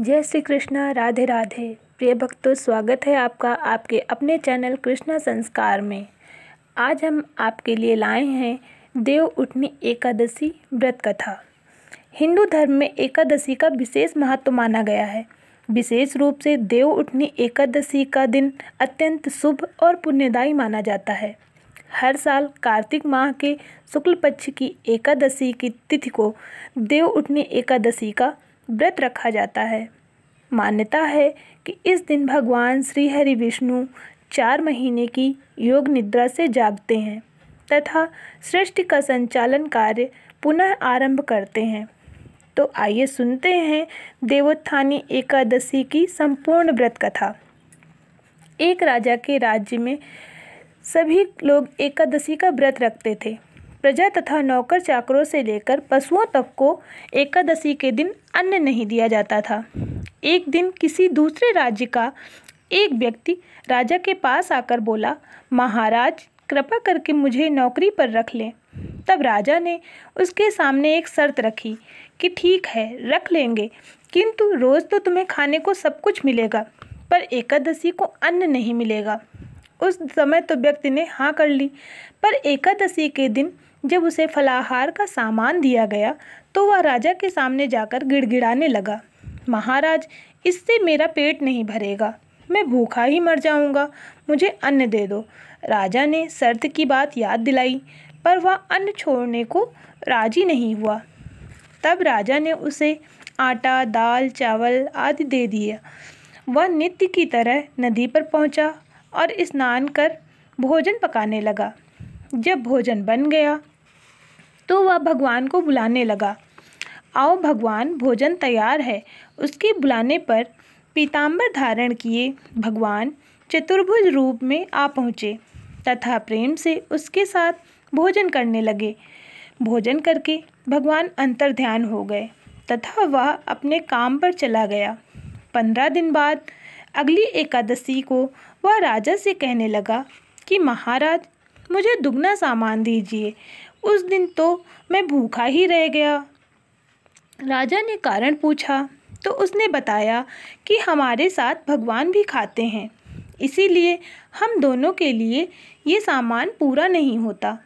जय श्री कृष्णा। राधे राधे। प्रिय भक्तों, स्वागत है आपका आपके अपने चैनल कृष्णा संस्कार में। आज हम आपके लिए लाए हैं देव उठनी एकादशी व्रत कथा। हिंदू धर्म में एकादशी का विशेष महत्व माना गया है। विशेष रूप से देव उठनी एकादशी का दिन अत्यंत शुभ और पुण्यदायी माना जाता है। हर साल कार्तिक माह के शुक्ल पक्ष की एकादशी की तिथि को देव उठनी एकादशी का व्रत रखा जाता है। मान्यता है कि इस दिन भगवान श्री हरि विष्णु 4 महीने की योग निद्रा से जागते हैं तथा सृष्टि का संचालन कार्य पुनः आरंभ करते हैं। तो आइए सुनते हैं देवोत्थानी एकादशी की संपूर्ण व्रत कथा। एक राजा के राज्य में सभी लोग एकादशी का व्रत रखते थे। प्रजा तथा नौकर चाकरों से लेकर पशुओं तक को एकादशी के दिन अन्न नहीं दिया जाता था। एक दिन किसी दूसरे राज्य का एक व्यक्ति राजा के पास आकर बोला, महाराज कृपा करके मुझे नौकरी पर रख लें। तब राजा ने उसके सामने एक शर्त रखी कि ठीक है, रख लेंगे, किंतु रोज़ तो तुम्हें खाने को सब कुछ मिलेगा, पर एकादशी को अन्न नहीं मिलेगा। उस समय तो व्यक्ति ने हाँ कर ली, पर एकादशी के दिन जब उसे फलाहार का सामान दिया गया तो वह राजा के सामने जाकर गिड़गिड़ाने लगा, महाराज इससे मेरा पेट नहीं भरेगा, मैं भूखा ही मर जाऊंगा, मुझे अन्न दे दो। राजा ने शर्त की बात याद दिलाई, पर वह अन्न छोड़ने को राजी नहीं हुआ। तब राजा ने उसे आटा, दाल, चावल आदि दे दिया। वह नित्य की तरह नदी पर पहुंचा और स्नान कर भोजन पकाने लगा। जब भोजन बन गया तो वह भगवान को बुलाने लगा, आओ भगवान, भोजन तैयार है। उसके बुलाने पर पीताम्बर धारण किए भगवान चतुर्भुज रूप में आ पहुँचे तथा प्रेम से उसके साथ भोजन करने लगे। भोजन करके भगवान अंतर्ध्यान हो गए तथा वह अपने काम पर चला गया। 15 दिन बाद अगली एकादशी को वह राजा से कहने लगा कि महाराज मुझे दुगना सामान दीजिए, उस दिन तो मैं भूखा ही रह गया। राजा ने कारण पूछा तो उसने बताया कि हमारे साथ भगवान भी खाते हैं, इसीलिए हम दोनों के लिए ये सामान पूरा नहीं होता।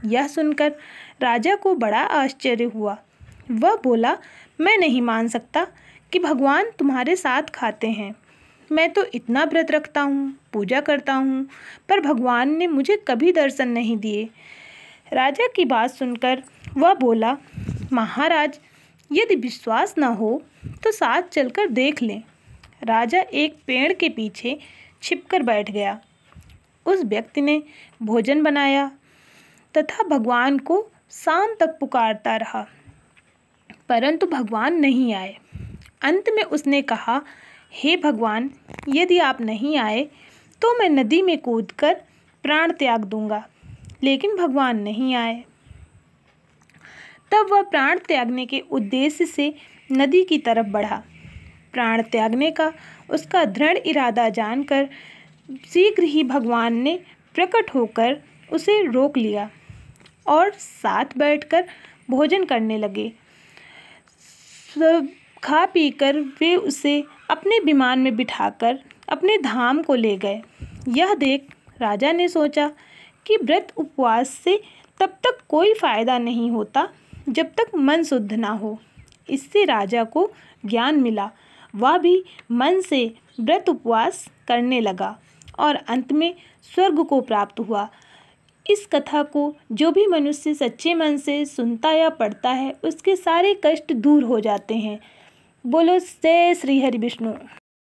यह सुनकर राजा को बड़ा आश्चर्य हुआ। वह बोला, मैं नहीं मान सकता कि भगवान तुम्हारे साथ खाते हैं। मैं तो इतना व्रत रखता हूँ, पूजा करता हूँ, पर भगवान ने मुझे कभी दर्शन नहीं दिए। राजा की बात सुनकर वह बोला, महाराज यदि विश्वास न हो तो साथ चलकर देख लें। राजा एक पेड़ के पीछे छिपकर बैठ गया। उस व्यक्ति ने भोजन बनाया तथा भगवान को शाम तक पुकारता रहा, परंतु भगवान नहीं आए। अंत में उसने कहा, हे भगवान, यदि आप नहीं आए तो मैं नदी में कूदकर प्राण त्याग दूंगा। लेकिन भगवान नहीं आए। तब वह प्राण त्यागने के उद्देश्य से नदी की तरफ बढ़ा। प्राण त्यागने का उसका दृढ़ इरादा जानकर शीघ्र ही भगवान ने प्रकट होकर उसे रोक लिया और साथ बैठकर भोजन करने लगे। सब खा पीकर वे उसे अपने विमान में बिठाकर अपने धाम को ले गए। यह देख राजा ने सोचा कि व्रत उपवास से तब तक कोई फायदा नहीं होता जब तक मन शुद्ध ना हो। इससे राजा को ज्ञान मिला। वह भी मन से व्रत उपवास करने लगा और अंत में स्वर्ग को प्राप्त हुआ। इस कथा को जो भी मनुष्य सच्चे मन से सुनता या पढ़ता है, उसके सारे कष्ट दूर हो जाते हैं। बोलो जय श्री हरि विष्णु।